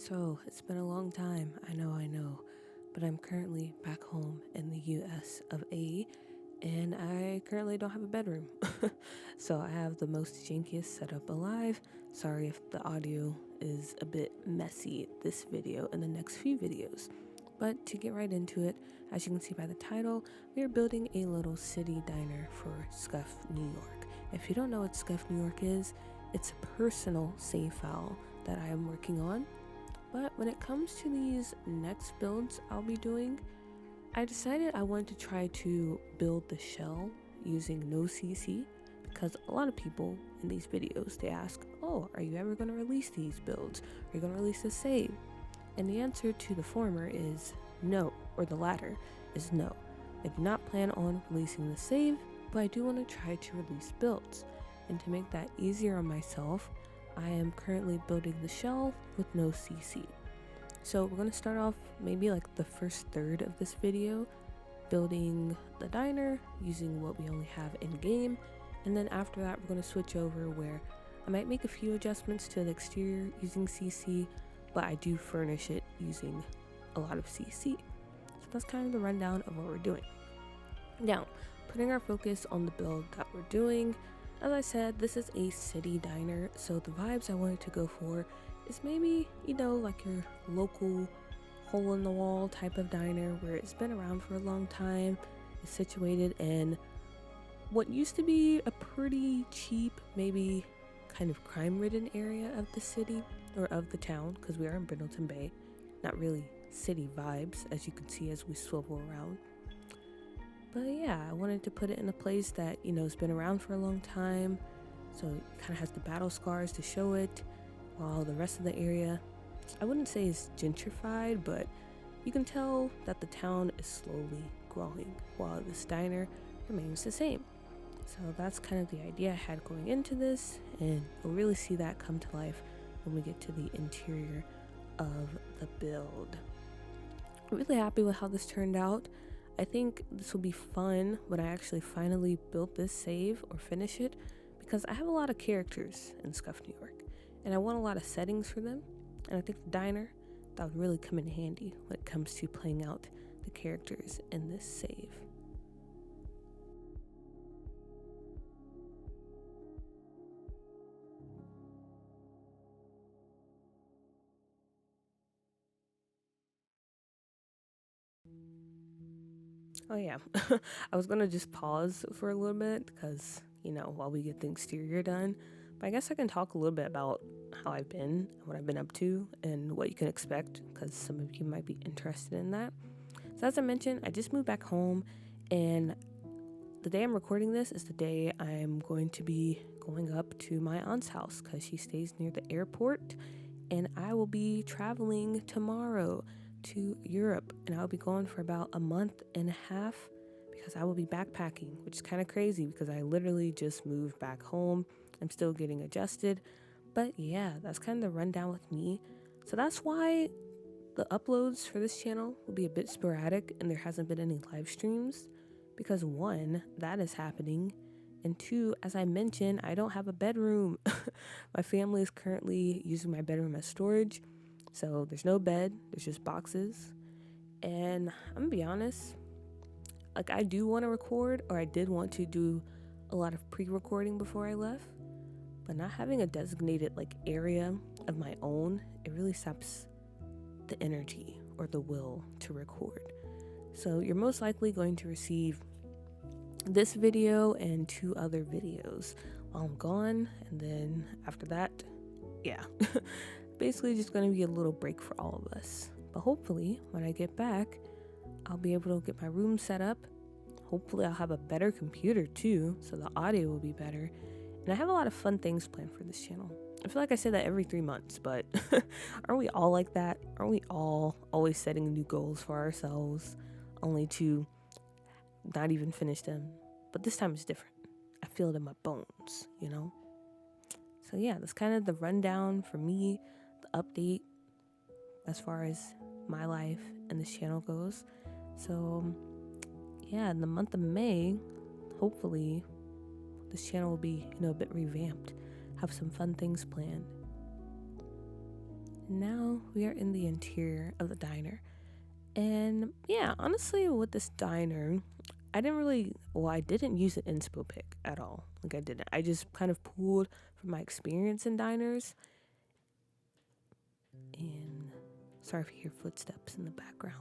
So, it's been a long time, I know, but I'm currently back home in the US of A, and I currently don't have a bedroom. So, I have the most jankiest setup alive. Sorry if the audio is a bit messy this video and the next few videos. But to get right into it, as you can see by the title, we are building a little city diner for Scuffed New York. If you don't know what Scuffed New York is, it's a personal save file that I am working on. But when it comes to these next builds I'll be doing, I decided I wanted to try to build the shell using no CC, because a lot of people in these videos, they ask, oh, are you ever going to release these builds? Are you going to release the save? And the answer to the former is no, or the latter is no. I do not plan on releasing the save, but I do want to try to release builds. And to make that easier on myself, I am currently building the shell with no CC. So we're going to start off maybe like the first third of this video building the diner using what we only have in game, and then after that we're going to switch over where I might make a few adjustments to the exterior using CC, but I do furnish it using a lot of CC. So that's kind of the rundown of what we're doing. Now, putting our focus on the build that we're doing, as I said, this is a city diner, so the vibes I wanted to go for is maybe, like your local hole-in-the-wall type of diner where it's been around for a long time, is situated in what used to be a pretty cheap, maybe kind of crime-ridden area of the city, or of the town, because we are in Brindleton Bay. Not really city vibes, as you can see as we swivel around. But yeah, I wanted to put it in a place that, has been around for a long time, so it kind of has the battle scars to show it, while the rest of the area, I wouldn't say is gentrified, but you can tell that the town is slowly growing, while this diner remains the same. So that's kind of the idea I had going into this, and you'll really see that come to life when we get to the interior of the build. I'm really happy with how this turned out. I think this will be fun when I actually finally build this save or finish it, because I have a lot of characters in Scuffed New York, and I want a lot of settings for them, and I think the diner, that would really come in handy when it comes to playing out the characters in this save. Oh yeah, I was gonna just pause for a little bit because, while we get the exterior done, but I guess I can talk a little bit about how I've been, what I've been up to, and what you can expect, because some of you might be interested in that. So as I mentioned, I just moved back home, and the day I'm recording this is the day I'm going to be going up to my aunt's house, because she stays near the airport, and I will be traveling tomorrow to Europe, and I'll be gone for about a month and a half because I will be backpacking, which is kind of crazy because I literally just moved back home. I'm still getting adjusted, but yeah, that's kind of the rundown with me. So that's why the uploads for this channel will be a bit sporadic and there hasn't been any live streams, because one, that is happening, and two, as I mentioned, I don't have a bedroom. My family is currently using my bedroom as storage, so there's no bed, there's just boxes. And I'm gonna be honest, like, I do want to record, or I did want to do a lot of pre-recording before I left, but not having a designated area of my own, it really saps the energy or the will to record. So you're most likely going to receive this video and 2 other videos while I'm gone, and then after that, yeah, basically just going to be a little break for all of us. But hopefully when I get back, I'll be able to get my room set up. Hopefully I'll have a better computer too, so the audio will be better, and I have a lot of fun things planned for this channel. I feel like I say that every 3 months, but aren't we all like that? Aren't we all always setting new goals for ourselves only to not even finish them? But this time it's different. I feel it in my bones, So yeah, that's kind of the rundown for me, the update as far as my life and this channel goes. So yeah, in the month of May, hopefully this channel will be, a bit revamped, have some fun things planned. Now we are in the interior of the diner. And yeah, honestly, with this diner, I didn't use an inspo pick at all. Like, I didn't. I just kind of pulled from my experience in diners. And sorry if you hear footsteps in the background.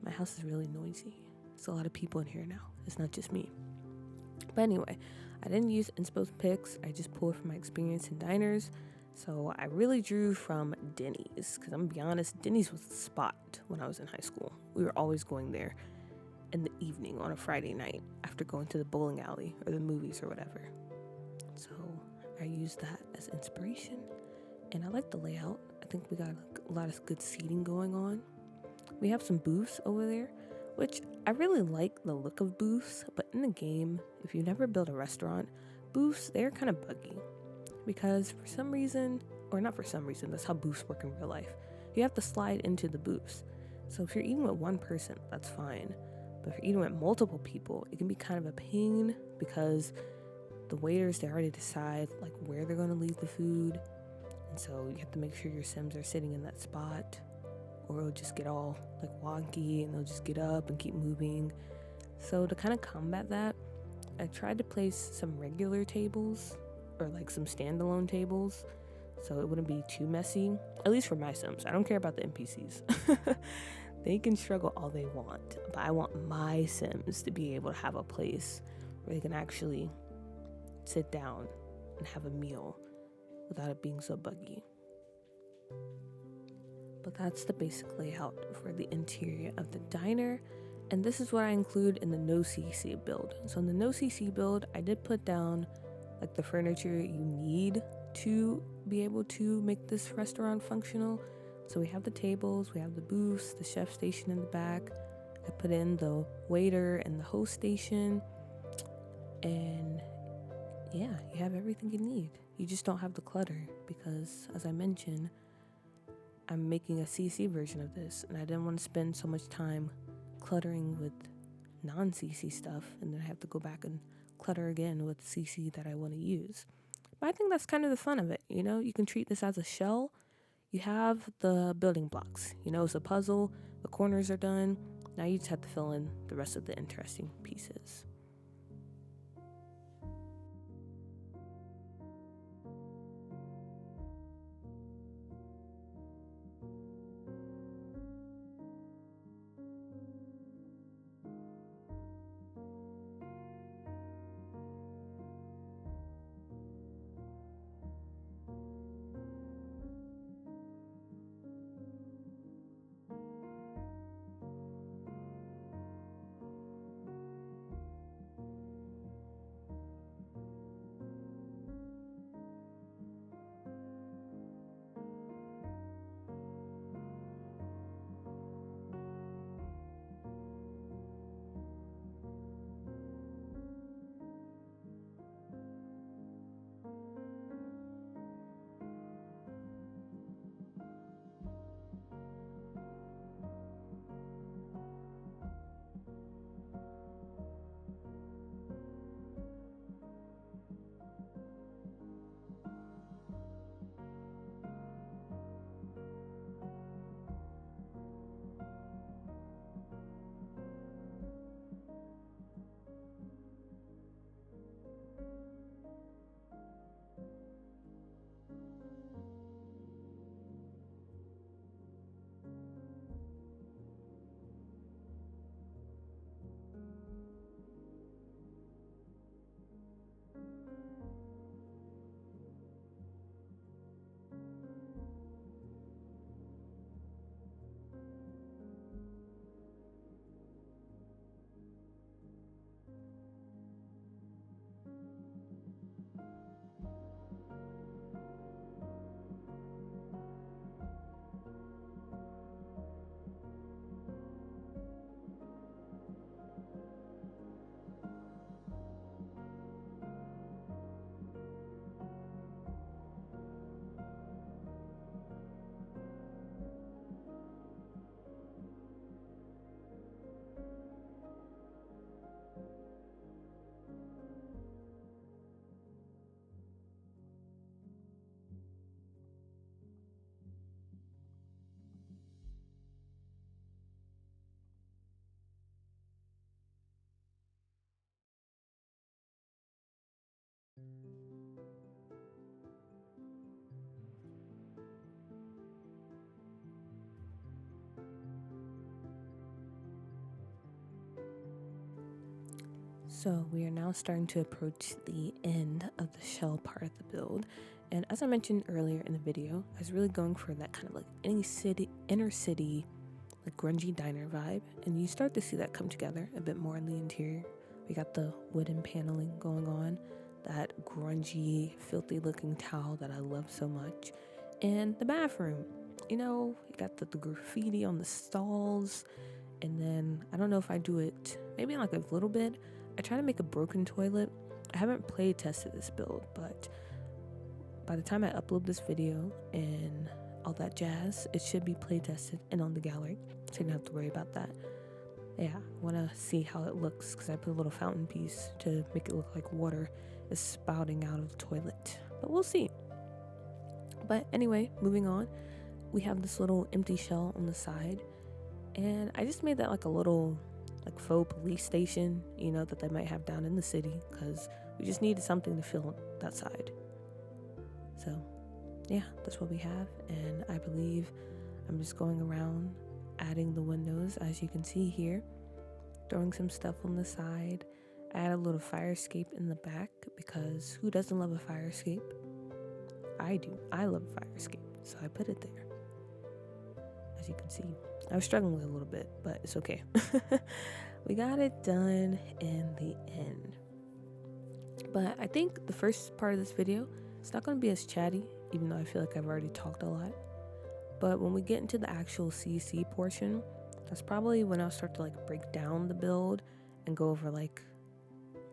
My house is really noisy. There's a lot of people in here now. It's not just me. But anyway, I didn't use inspo picks. I just pulled from my experience in diners. So I really drew from Denny's, because I'm gonna be honest, Denny's was the spot when I was in high school. We were always going there in the evening on a Friday night after going to the bowling alley or the movies or whatever. So I used that as inspiration, and I like the layout. I think we got a lot of good seating going on. We have some booths over there, which I really like the look of booths, but in the game, if you never build a restaurant, booths, they're kind of buggy. Because for some reason, or not for some reason, that's how booths work in real life. You have to slide into the booths. So if you're eating with one person, that's fine. But if you're eating with multiple people, it can be kind of a pain because the waiters, they already decide like where they're going to leave the food. And so you have to make sure your Sims are sitting in that spot, or it'll just get all like wonky and they'll just get up and keep moving. So to kind of combat that, I tried to place some regular tables or like some standalone tables so it wouldn't be too messy, at least for my Sims. I don't care about the NPCs. They can struggle all they want, but I want my Sims to be able to have a place where they can actually sit down and have a meal without it being so buggy. But that's the basic layout for the interior of the diner. And this is what I include in the no CC build. So in the no CC build, I did put down like the furniture you need to be able to make this restaurant functional. So we have the tables, we have the booths, the chef station in the back. I put in the waiter and the host station. And yeah, you have everything you need. You just don't have the clutter because, as I mentioned, I'm making a CC version of this, and I didn't want to spend so much time cluttering with non-CC stuff, and then I have to go back and clutter again with CC that I want to use. But I think that's kind of the fun of it, you know? You can treat this as a shell. You have the building blocks, you know, it's a puzzle, the corners are done. Now you just have to fill in the rest of the interesting pieces. So we are now starting to approach the end of the shell part of the build. And as I mentioned earlier in the video, I was really going for that kind of like inner city, like grungy diner vibe. And you start to see that come together a bit more in the interior. We got the wooden paneling going on, that grungy, filthy looking towel that I love so much. And the bathroom, you got the graffiti on the stalls. And then I don't know if I do it maybe like a little bit. I try to make a broken toilet. I haven't play tested this build, but by the time I upload this video and all that jazz, it should be play tested and on the gallery, so you don't have to worry about that. Yeah, I want to see how it looks because I put a little fountain piece to make it look like water is spouting out of the toilet, but we'll see. But anyway, moving on, we have this little empty shell on the side, and I just made that like a little like faux police station, that they might have down in the city, because we just needed something to fill that side. So yeah, that's what we have. And I believe I'm just going around adding the windows, as you can see here, throwing some stuff on the side. I add a little fire escape in the back, because who doesn't love a fire escape? I do. I love a fire escape, so I put it there. As you can see, I was struggling with it a little bit, but it's okay. We got it done in the end. But I think the first part of this video, it's not going to be as chatty, even though I feel like I've already talked a lot. But when we get into the actual CC portion, that's probably when I'll start to like break down the build and go over like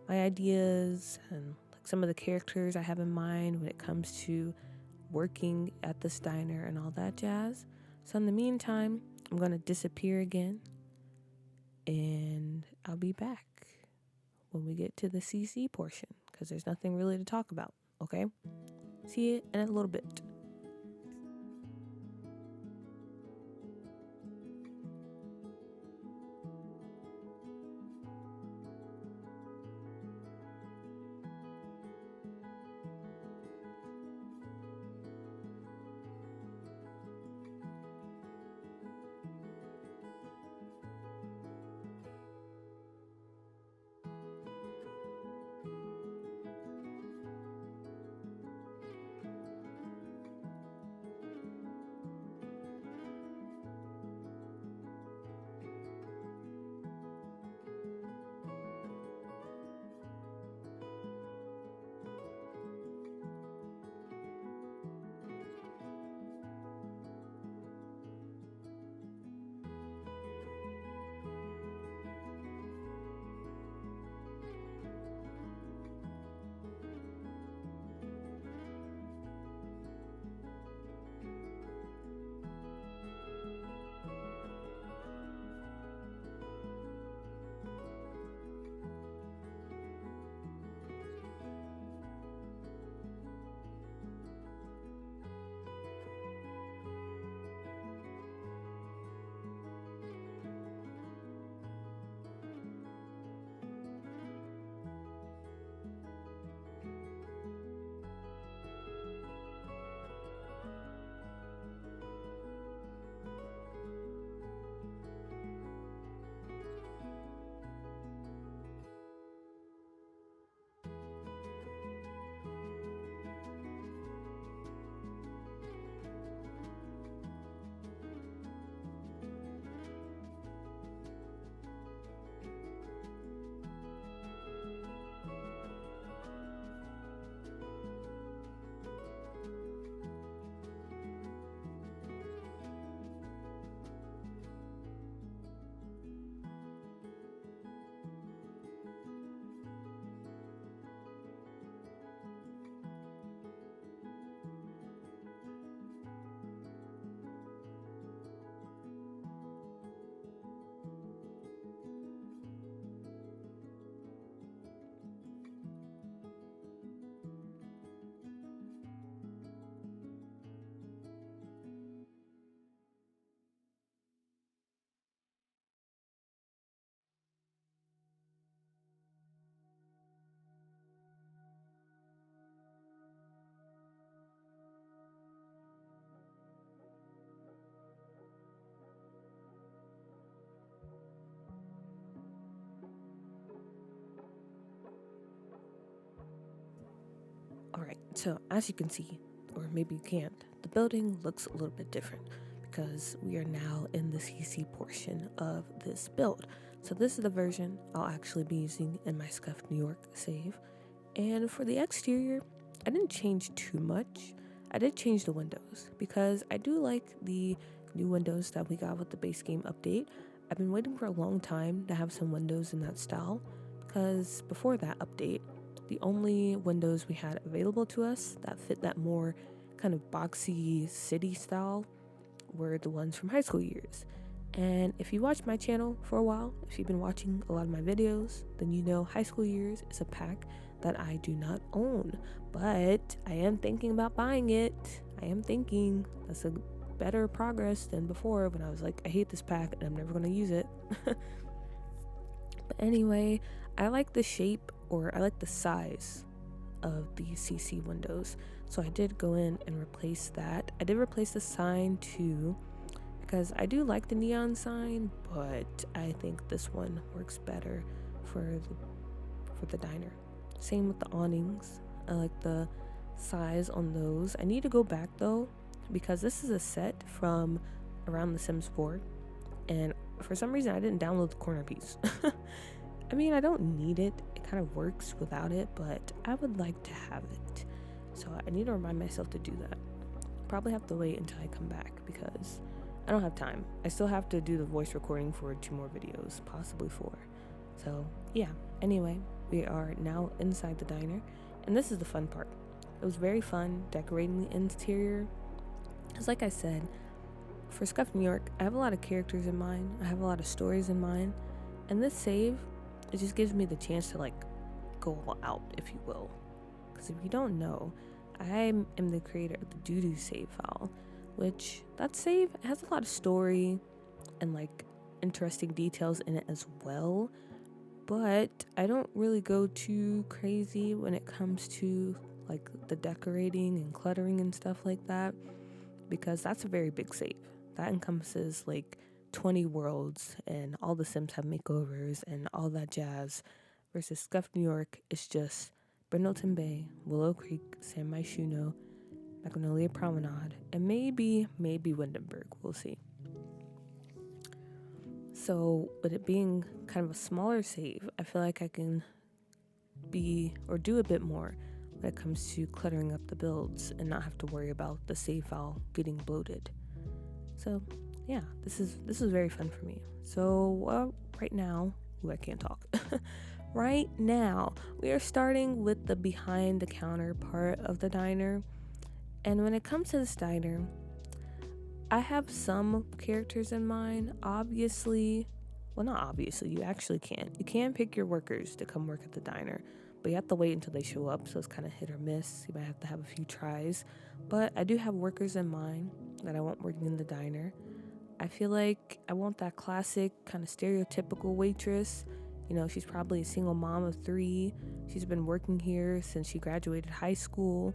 my ideas and like some of the characters I have in mind when it comes to working at this diner and all that jazz. So in the meantime, I'm going to disappear again, and I'll be back when we get to the CC portion, because there's nothing really to talk about, okay? See you in a little bit. Alright, so as you can see, or maybe you can't, the building looks a little bit different because we are now in the CC portion of this build. So this is the version I'll actually be using in my Scuffed New York save. And for the exterior, I didn't change too much. I did change the windows because I do like the new windows that we got with the base game update. I've been waiting for a long time to have some windows in that style because before that update, the only windows we had available to us that fit that more kind of boxy city style were the ones from high school years. And if you watch my channel for a while, if you've been watching a lot of my videos, then you know high school years is a pack that I do not own, but I am thinking about buying it. I am thinking that's a better progress than before when I was like, I hate this pack and I'm never going to use it. But anyway, I like the shape, or I like the size of the CC windows. So I did go in and replace that. I did replace the sign too, because I do like the neon sign, but I think this one works better for the diner. Same with the awnings. I like the size on those. I need to go back though, because this is a set from around The Sims 4, and for some reason I didn't download the corner piece. I mean, I don't need it. It kind of works without it, but I would like to have it. So I need to remind myself to do that. Probably have to wait until I come back because I don't have time. I still have to do the voice recording for 2 more videos, possibly 4. So yeah, anyway, we are now inside the diner, and this is the fun part. It was very fun decorating the interior. Because like I said, for Scuffed New York, I have a lot of characters in mind. I have a lot of stories in mind. And this save, it just gives me the chance to like go all out, if you will. Because if you don't know, I am the creator of the doo-doo save file, which that save has a lot of story and like interesting details in it as well. But I don't really go too crazy when it comes to like the decorating and cluttering and stuff like that, because that's a very big save. That encompasses like 20 worlds and all the Sims have makeovers and all that jazz, versus Scuffed New York is just Brindleton Bay, Willow Creek, San Myshuno, Magnolia Promenade, and maybe Windenburg. We'll see. So with it being kind of a smaller save, I feel like I can do a bit more when it comes to cluttering up the builds and not have to worry about the save file getting bloated. So yeah, this is very fun for me. So right now, I can't talk. Right now, we are starting with the behind the counter part of the diner. And when it comes to this diner, I have some characters in mind. Obviously, well, not obviously, you actually can't. You can pick your workers to come work at the diner, but you have to wait until they show up, so it's kind of hit or miss. You might have to have a few tries. But I do have workers in mind that I want working in the diner. I feel like I want that classic kind of stereotypical waitress. You know, she's probably a single mom of 3. She's been working here since she graduated high school.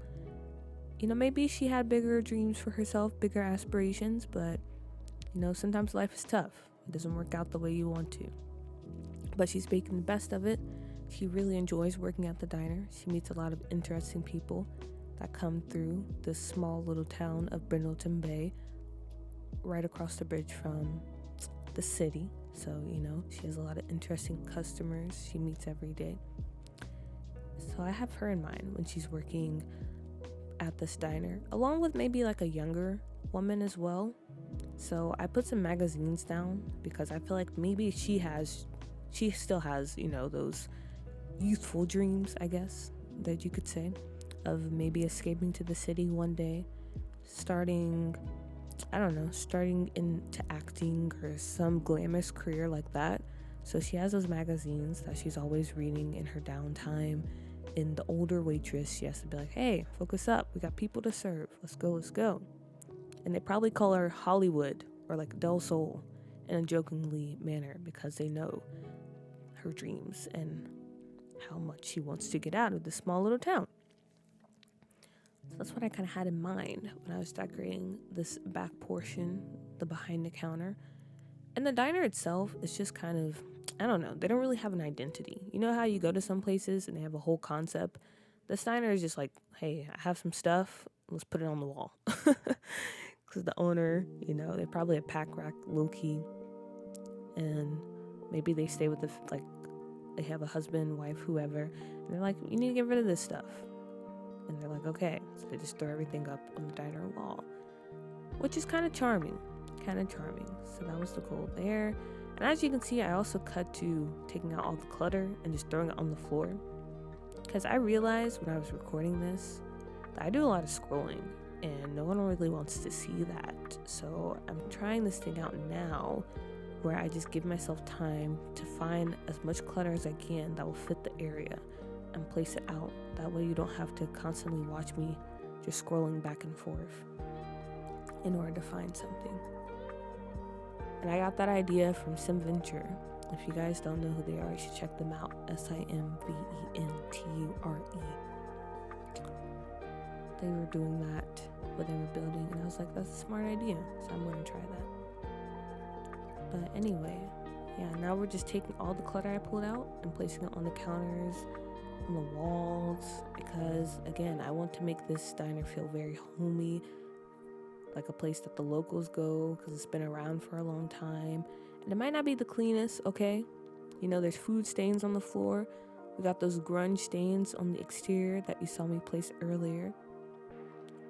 You know, maybe she had bigger dreams for herself, bigger aspirations, but, you know, sometimes life is tough. It doesn't work out the way you want to. But she's making the best of it. She really enjoys working at the diner. She meets a lot of interesting people that come through this small little town of Brindleton Bay, right across the bridge from the city. So, you know, she has a lot of interesting customers she meets every day. So I have her in mind when she's working at this diner, along with maybe like a younger woman as well. So I put some magazines down because I feel like maybe she still has, you know, those youthful dreams, I guess, that you could say, of maybe escaping to the city one day, starting into acting or some glamorous career like that. So she has those magazines that she's always reading in her downtime. In the older waitress, she has to be like, hey, focus up. We got people to serve. Let's go. And they probably call her Hollywood or like Del Sol in a jokingly manner because they know her dreams and how much she wants to get out of this small little town. So that's what I kind of had in mind when I was decorating this back portion, the behind the counter. And the diner itself is just kind of, I don't know, they don't really have an identity. You know how you go to some places and they have a whole concept, This diner is just like, hey, I have some stuff. Let's put it on the wall. Because the owner, you know, they probably a pack rack low key. And maybe they stay with like, they have a husband, wife, whoever. And they're like, you need to get rid of this stuff. And they're like, okay. So they just throw everything up on the diner wall, which is kind of charming. So that was the goal there. And as you can see, I also cut to taking out all the clutter and just throwing it on the floor. Because I realized when I was recording this that I do a lot of scrolling and no one really wants to see that. So I'm trying this thing out now where I just give myself time to find as much clutter as I can that will fit the area and place it out. That way you don't have to constantly watch me just scrolling back and forth in order to find something. And I got that idea from Simventure. If you guys don't know who they are, you should check them out. SIMVENTURE. They were doing that when they were building, and I was like, that's a smart idea, so I'm going to try that. But anyway, yeah, now we're just taking all the clutter I pulled out and placing it on the counters, on the walls, because again, I want to make this diner feel very homey, like a place that the locals go because it's been around for a long time. And it might not be the cleanest, okay? You know, there's food stains on the floor. We got those grunge stains on the exterior that you saw me place earlier.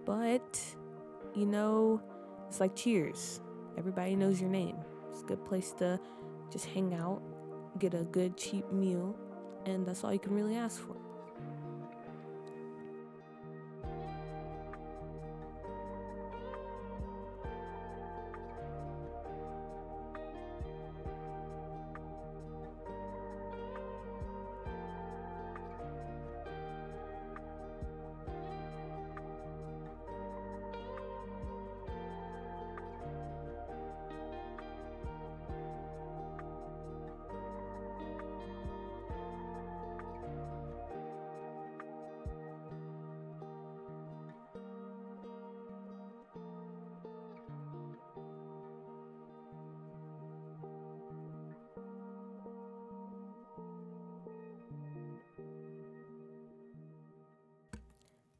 But, you know, it's like Cheers. Everybody knows your name. It's a good place to just hang out, get a good cheap meal, and that's all you can really ask for.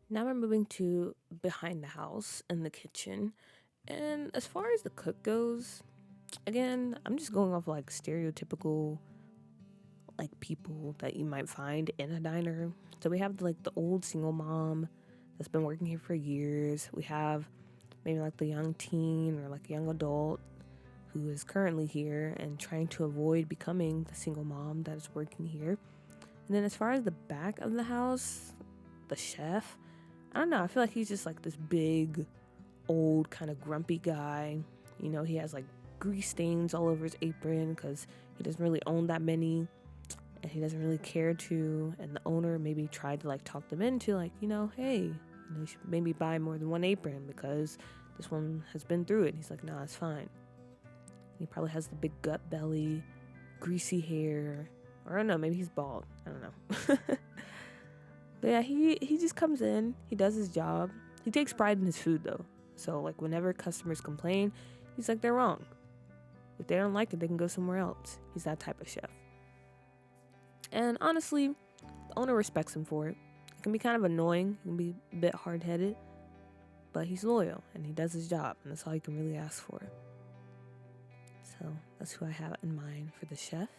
Now we're moving to behind the house in the kitchen. And as far as the cook goes, again, I'm just going off like stereotypical like people that you might find in a diner. So we have like the old single mom that's been working here for years. We have maybe like the young teen or like young adult who is currently here and trying to avoid becoming the single mom that is working here. And then as far as the back of the house, the chef, I don't know, I feel like he's just like this big, old, kind of grumpy guy. You know, he has like grease stains all over his apron because he doesn't really own that many and he doesn't really care to. And the owner maybe tried to like talk them into like, you know, hey, you know, you should maybe buy more than one apron because this one has been through it. And he's like, nah, it's fine. He probably has the big gut belly, greasy hair, or I don't know, maybe he's bald. I don't know. But yeah, he just comes in, he does his job. He takes pride in his food though. So like whenever customers complain, he's like, they're wrong. If they don't like it, they can go somewhere else. He's that type of chef. And honestly, the owner respects him for it. It can be kind of annoying, it can be a bit hard-headed, but he's loyal and he does his job, and that's all you can really ask for. So that's who I have in mind for the chef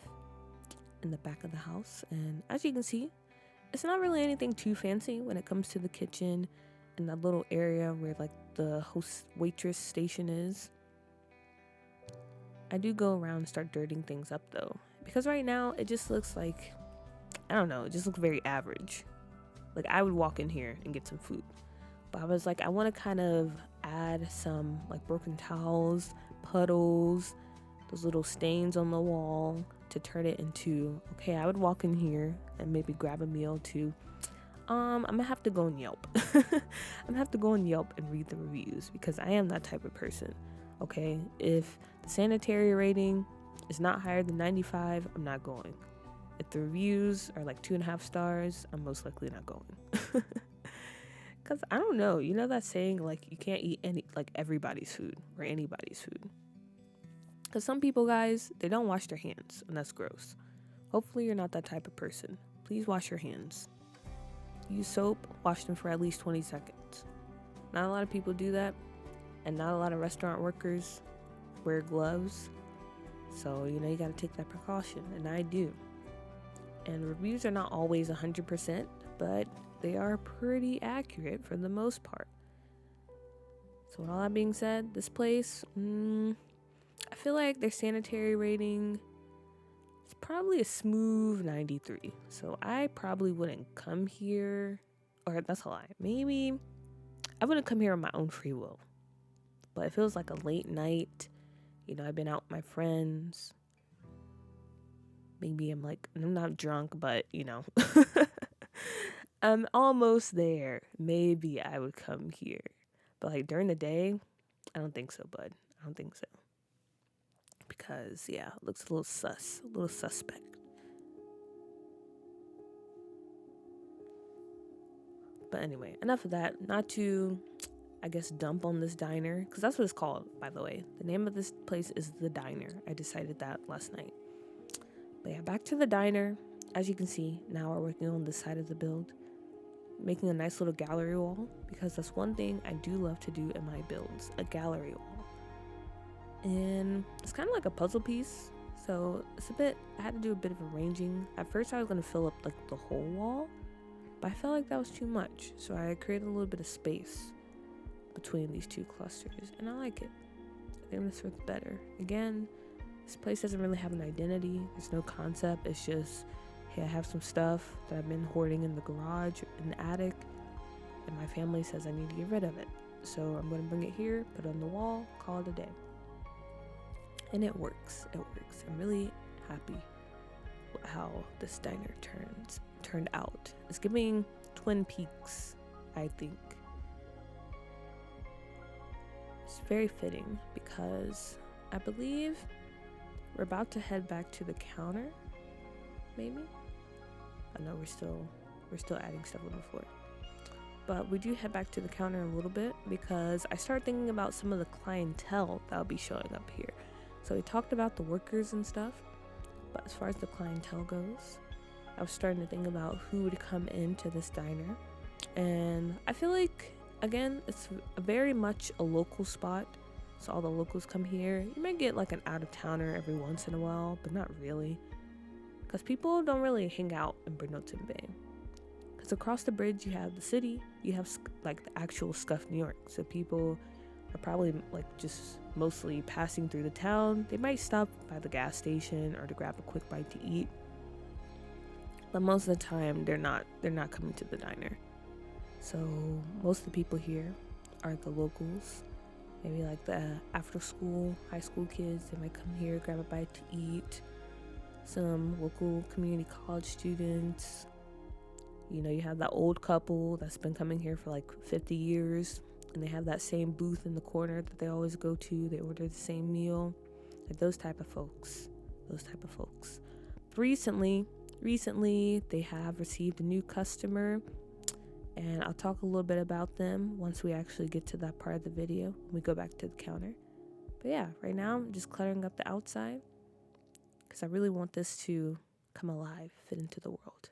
in the back of the house. And as you can see, it's not really anything too fancy when it comes to the kitchen and that little area where like the host waitress station is. I do go around and start dirtying things up though, because right now it just looks like, I don't know, it just looks very average. Like I would walk in here and get some food, but I was like, I want to kind of add some like broken towels, puddles, those little stains on the wall to turn it into, okay, I would walk in here and maybe grab a meal too. I'm gonna have to go on Yelp. I'm gonna have to go on Yelp and read the reviews because I am that type of person. Okay, if the sanitary rating is not higher than 95, I'm not going. If the reviews are like 2.5 stars, I'm most likely not going. Cause I don't know, you know that saying like you can't eat everybody's food or anybody's food. Because some people, guys, they don't wash their hands, and that's gross. Hopefully you're not that type of person. Please wash your hands. use soap, wash them for at least 20 seconds. Not a lot of people do that, and not a lot of restaurant workers wear gloves. So, you gotta take that precaution, and I do. And reviews are not always 100%, but they are pretty accurate for the most part. So with all that being said, this place, I feel like their sanitary rating is probably a smooth 93. So I probably wouldn't come here, or that's a lie. Maybe I wouldn't come here on my own free will. But it feels like a late night. I've been out with my friends. Maybe I'm not drunk, but I'm almost there. Maybe I would come here. But during the day, I don't think so, bud. I don't think so. Because, yeah, it looks a little suspect. But anyway, enough of that. Not to, I guess, dump on this diner. Because that's what it's called, by the way. The name of this place is The Diner. I decided that last night. But yeah, back to the diner. As you can see, now we're working on this side of the build. Making a nice little gallery wall. Because that's one thing I do love to do in my builds. A gallery wall. And it's kind of like a puzzle piece. So I had to do a bit of arranging. At first I was going to fill up the whole wall. But I felt like that was too much. So I created a little bit of space between these two clusters. And I like it. I think this works better. Again, this place doesn't really have an identity. There's no concept. It's just, hey, I have some stuff that I've been hoarding in the garage, in the attic. And my family says I need to get rid of it. So I'm going to bring it here, put it on the wall, call it a day. And it works. I'm really happy with how this diner turned out. It's giving Twin Peaks, I think. It's very fitting because I believe we're about to head back to the counter. Maybe? I know we're still adding stuff on the floor. But we do head back to the counter a little bit because I started thinking about some of the clientele that'll be showing up here. So we talked about the workers and stuff, but as far as the clientele goes, I was starting to think about who would come into this diner. And I feel like, again, it's very much a local spot. So all the locals come here. You might get an out-of-towner every once in a while, but not really. Because people don't really hang out in Brindleton Bay. Because across the bridge, you have the city. You have the actual Scuffed NY. So people are probably just mostly passing through the town. They might stop by the gas station or to grab a quick bite to eat. But most of the time, they're not coming to the diner. So most of the people here are the locals. Maybe the after school, high school kids. They might come here, grab a bite to eat. Some local community college students. You have that old couple that's been coming here for 50 years. And they have that same booth in the corner that they always go to. They order the same meal. Those type of folks. Recently, they have received a new customer. And I'll talk a little bit about them once we actually get to that part of the video. When we go back to the counter. But yeah, right now I'm just cluttering up the outside. Because I really want this to come alive, fit into the world.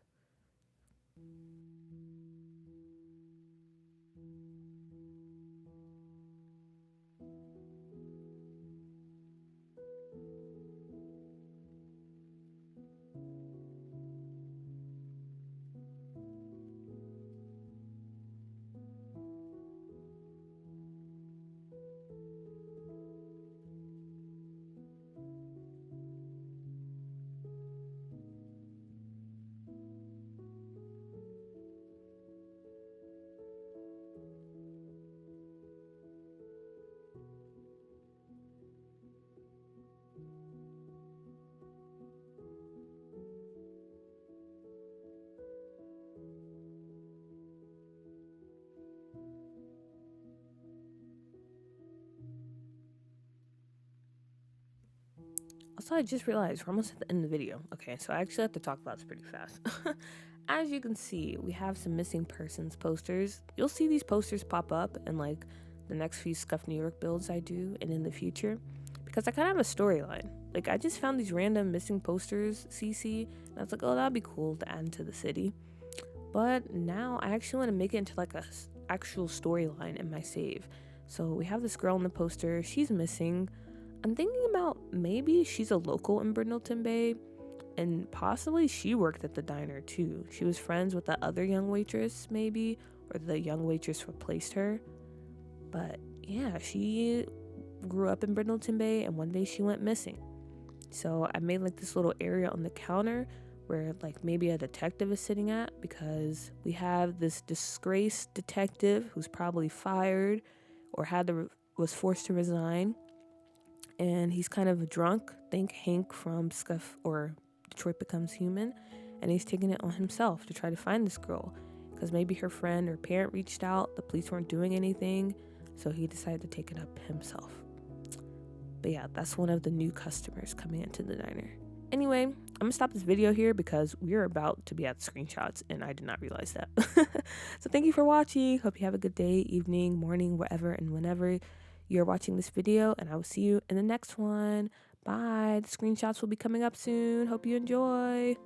Also, I just realized we're almost at the end of the video. Okay, so I actually have to talk about this pretty fast. As you can see, we have some missing persons posters. You'll see these posters pop up in the next few Scuffed NY builds I do and in the future. Because I kind of have a storyline. I just found these random missing posters, CC, and I was like, oh, that'd be cool to add into the city. But now I actually want to make it into like a actual storyline in my save. So we have this girl in the poster. She's missing. I'm thinking about maybe she's a local in Brindleton Bay, and possibly she worked at the diner too. She was friends with the other young waitress, maybe, or the young waitress replaced her. But yeah, she grew up in Brindleton Bay, and one day she went missing. So I made like this little area on the counter where like maybe a detective is sitting at, because we have this disgraced detective who's probably fired or was forced to resign, and he's kind of drunk. Think Hank from Scuff or Detroit Becomes Human, and he's taking it on himself to try to find this girl, because maybe her friend or parent reached out, the police weren't doing anything, so he decided to take it up himself. But yeah, that's one of the new customers coming into the diner. Anyway, I'm gonna stop this video here because we're about to be at screenshots and I did not realize that. So thank you for watching. Hope you have a good day, evening, morning, wherever and whenever you're watching this video, and I will see you in the next one. Bye. The screenshots will be coming up soon. Hope you enjoy.